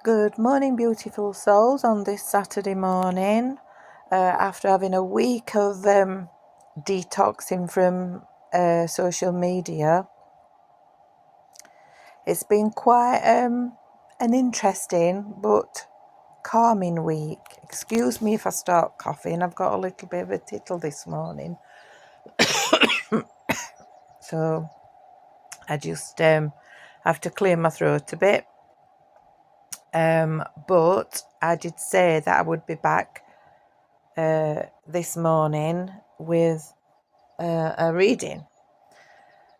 Good morning, beautiful souls, on this Saturday morning. After having a week of detoxing from social media, it's been quite an interesting but calming week. Excuse me if I start coughing, I've got a little bit of a tittle this morning. So I just have to clear my throat a bit. But I did say that I would be back this morning with a reading.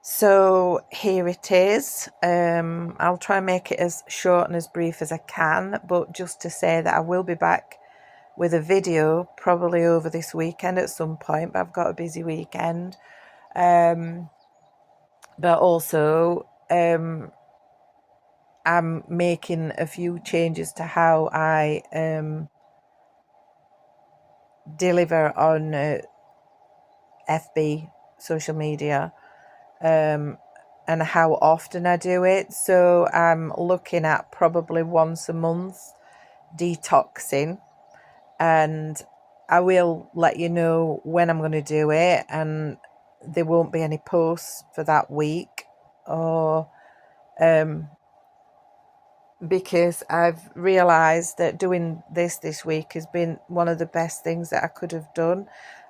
So here it is. I'll try and make it as short and as brief as I can, but just to say that I will be back with a video probably over this weekend at some point, but I've got a busy weekend. But also I'm making a few changes to how I deliver on FB social media and how often I do it. So I'm looking at probably once a month detoxing, and I will let you know when I'm going to do it, and there won't be any posts for that week, or because I've realised that doing this week has been one of the best things that I could have done.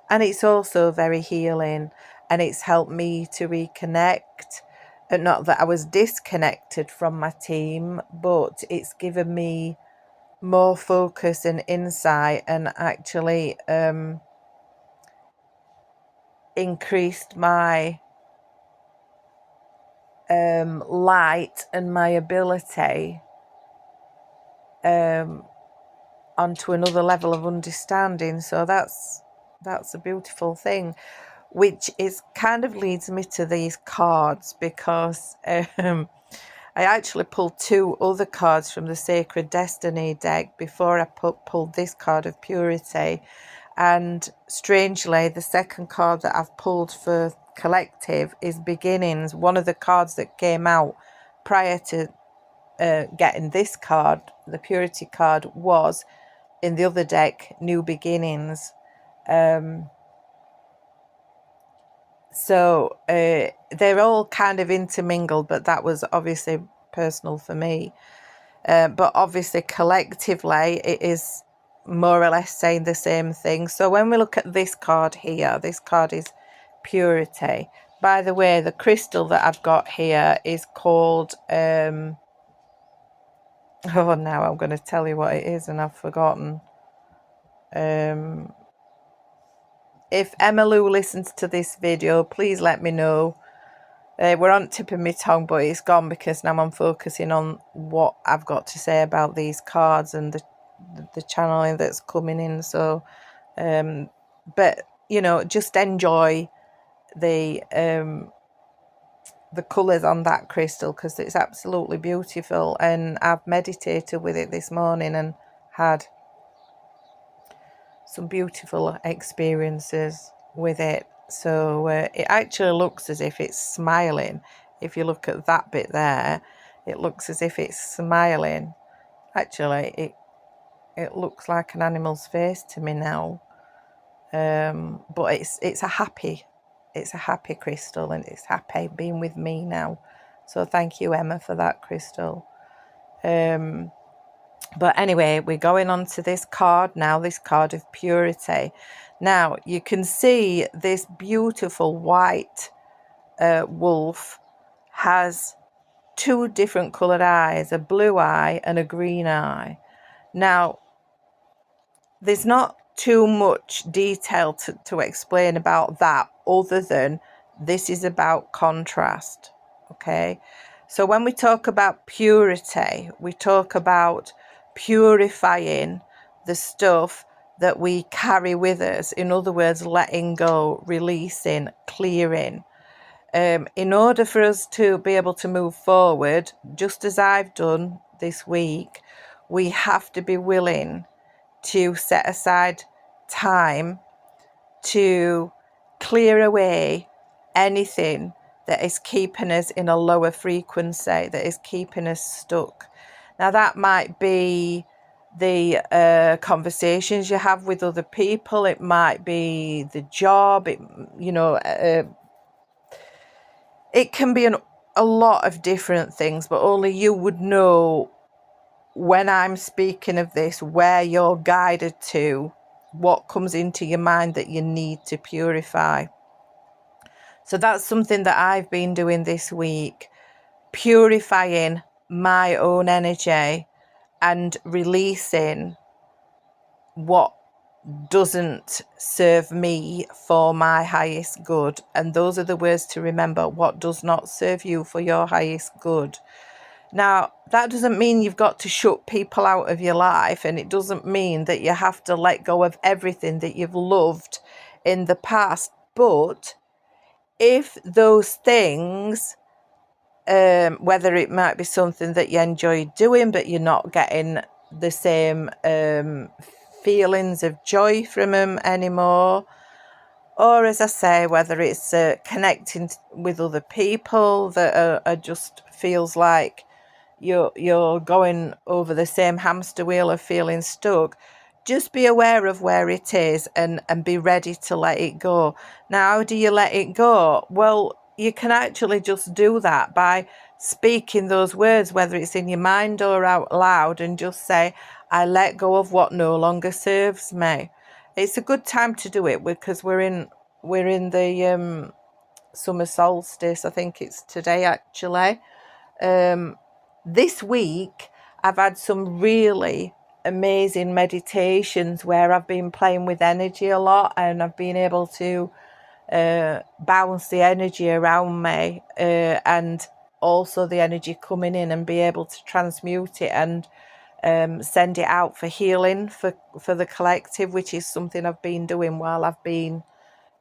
And it's also very healing, and it's helped me to reconnect. And not that I was disconnected from my team, but it's given me more focus and insight, and actually increased my light and my ability onto another level of understanding. So that's a beautiful thing, which is kind of leads me to these cards, because I actually pulled two other cards from the Sacred Destiny deck before I pulled this card of Purity. And strangely, the second card that I've pulled for Collective is Beginnings. One of the cards that came out prior to getting this card, the Purity card, was in the other deck, New Beginnings. So they're all kind of intermingled, but that was obviously personal for me. But obviously collectively it is more or less saying the same thing. So when we look at this card here, this card is Purity. By the way, the crystal that I've got here is called now I'm going to tell you what it is and I've forgotten. If Emma Lou listens to this video, please let me know. We're on tip of my tongue, but it's gone because now I'm focusing on what I've got to say about these cards and the channeling that's coming in. So, but you know, just enjoy the colours on that crystal, because it's absolutely beautiful. And I've meditated with it this morning and had some beautiful experiences with it. So it actually looks as if it's smiling. If you look at that bit there, it looks as if it's smiling. Actually, it looks like an animal's face to me now. But it's a happy crystal, and it's happy being with me now. So thank you, Emma, for that crystal. But anyway, we're going on to this card now, this card of Purity. Now, you can see this beautiful white wolf has two different coloured eyes, a blue eye and a green eye. Now, there's not too much detail to explain about that, other than this is about contrast, okay? So when we talk about purity, we talk about purifying the stuff that we carry with us. In other words, letting go, releasing, clearing. In order for us to be able to move forward, just as I've done this week, we have to be willing to set aside time to clear away anything that is keeping us in a lower frequency, that is keeping us stuck. Now that might be the conversations you have with other people. It might be the job. It can be a lot of different things, but only you would know when I'm speaking of this, where you're guided to, what comes into your mind that you need to purify. So that's something that I've been doing this week, purifying my own energy and releasing what doesn't serve me for my highest good. And those are the words to remember: what does not serve you for your highest good. Now, that doesn't mean you've got to shut people out of your life, and it doesn't mean that you have to let go of everything that you've loved in the past. But if those things, whether it might be something that you enjoy doing, but you're not getting the same feelings of joy from them anymore, or as I say, whether it's connecting with other people that are just feels like you're going over the same hamster wheel of feeling stuck, just be aware of where it is and be ready to let it go. Now, how do you let it go? Well, you can actually just do that by speaking those words, whether it's in your mind or out loud, and just say, I let go of what no longer serves me. It's a good time to do it because we're in the summer solstice. I think it's today actually. This week I've had some really amazing meditations where I've been playing with energy a lot, and I've been able to bounce the energy around me and also the energy coming in, and be able to transmute it and send it out for healing for the collective, which is something I've been doing while I've been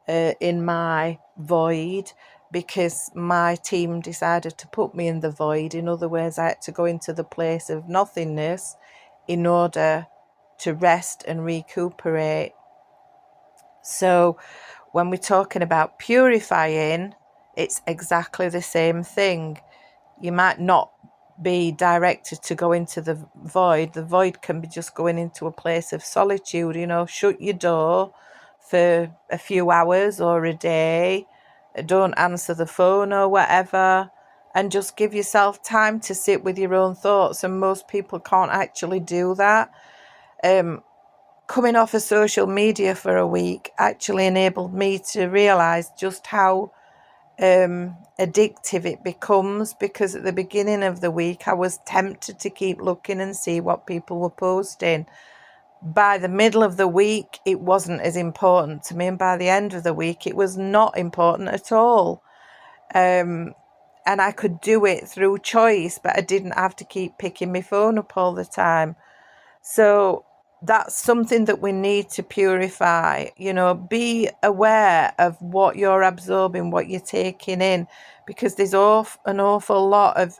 in my void, because my team decided to put me in the void. In other words, I had to go into the place of nothingness in order to rest and recuperate. So when we're talking about purifying, it's exactly the same thing. You might not be directed to go into the void. The void can be just going into a place of solitude, shut your door for a few hours or a day, don't answer the phone or whatever, and just give yourself time to sit with your own thoughts. And most people can't actually do that. Coming off of social media for a week actually enabled me to realize just how addictive it becomes, because at the beginning of the week I was tempted to keep looking and see what people were posting. By the middle of the week it wasn't as important to me, and by the end of the week it was not important at all. And I could do it through choice, but I didn't have to keep picking my phone up all the time. So that's something that we need to purify. Be aware of what you're absorbing, what you're taking in, because there's an awful lot of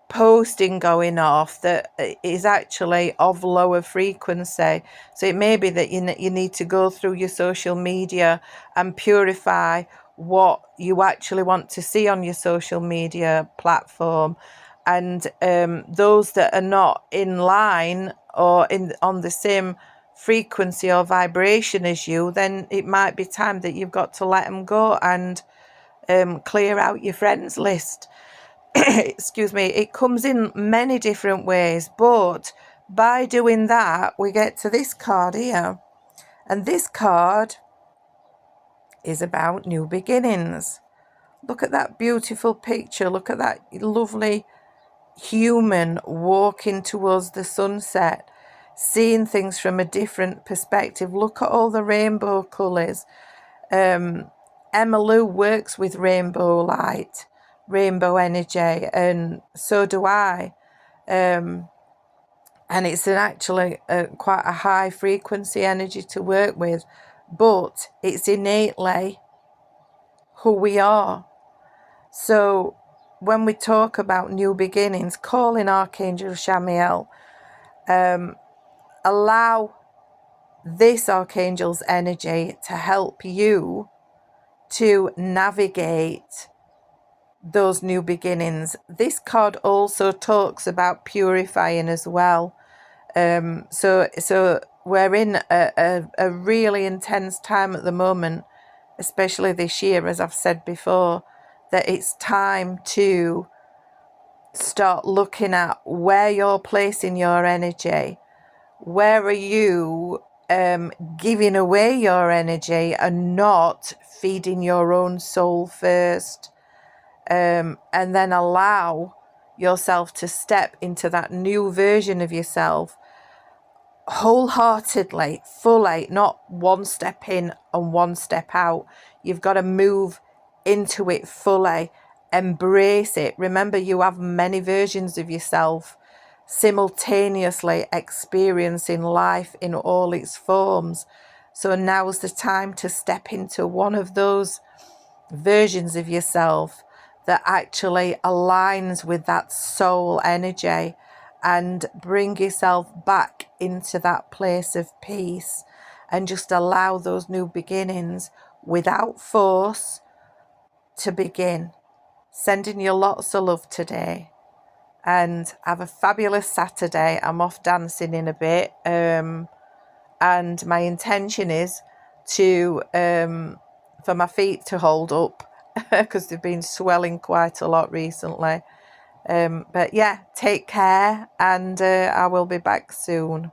posting going off that is actually of lower frequency. So it may be that you need to go through your social media and purify what you actually want to see on your social media platform, and those that are not in line or on the same frequency or vibration as you, then it might be time that you've got to let them go and clear out your friends list. Excuse me. It comes in many different ways, but by doing that we get to this card here, and this card is about new beginnings. Look at that beautiful picture. Look at that lovely human walking towards the sunset, seeing things from a different perspective. Look at all the rainbow colours. Emma Lou works with rainbow light, rainbow energy, and so do I. And it's actually quite a high frequency energy to work with, but it's innately who we are. So when we talk about new beginnings, call in Archangel Shamiel. Allow this Archangel's energy to help you to navigate those new beginnings. This card also talks about purifying as well. So we're in a really intense time at the moment, especially this year, as I've said before, that it's time to start looking at where you're placing your energy. Where are you giving away your energy and not feeding your own soul first? And then allow yourself to step into that new version of yourself wholeheartedly, fully, not one step in and one step out. You've got to move into it fully, embrace it. Remember, you have many versions of yourself simultaneously experiencing life in all its forms. So now's the time to step into one of those versions of yourself that actually aligns with that soul energy, and bring yourself back into that place of peace, and just allow those new beginnings without force to begin. Sending you lots of love today, and have a fabulous Saturday. I'm off dancing in a bit, and my intention is to for my feet to hold up because they've been swelling quite a lot recently. But yeah, take care, and I will be back soon.